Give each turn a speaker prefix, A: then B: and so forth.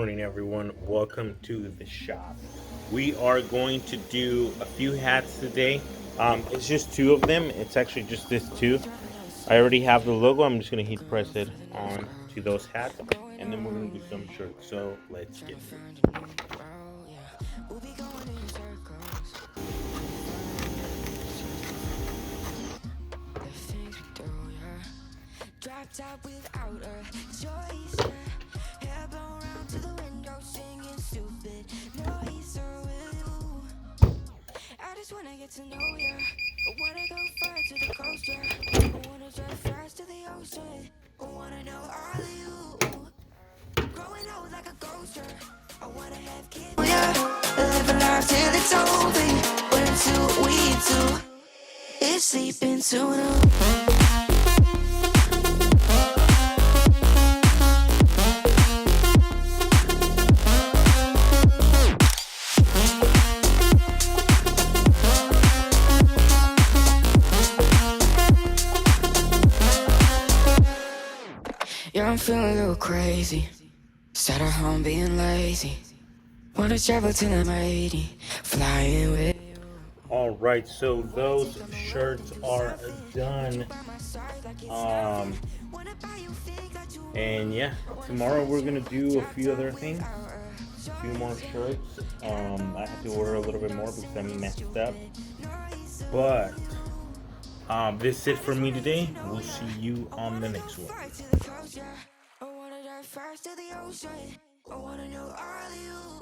A: morning, everyone. Welcome to the shop. We are going to do a few hats today. It's just two of them. It's actually just this two. I already have the logo. I'm just going to heat press it on to those hats, and then we're going to do some shirts. So let's get to it.
B: Dropped out without a choice. Hair blown round to the window, singing stupid noise. Or will you? I just wanna get to know ya. I wanna go far to the coast, yeah. I wanna drive fast to the ocean. I wanna know all of you. Growing old like a ghost, yeah. I wanna have kids, yeah. Live a life till it's over. But until we do, it's sleeping soon. Yeah, I'm feeling a little crazy. Sat at home being lazy. Wanna travel till I'm 80. Flying with
A: All right, so those shirts are done. And yeah, tomorrow we're gonna do a few other things, a few more shirts. I have to order a little bit more because I messed up. But this is it for me today. We'll see you on the next one.
B: I wanna dive fast to the ocean. I wanna know all of you.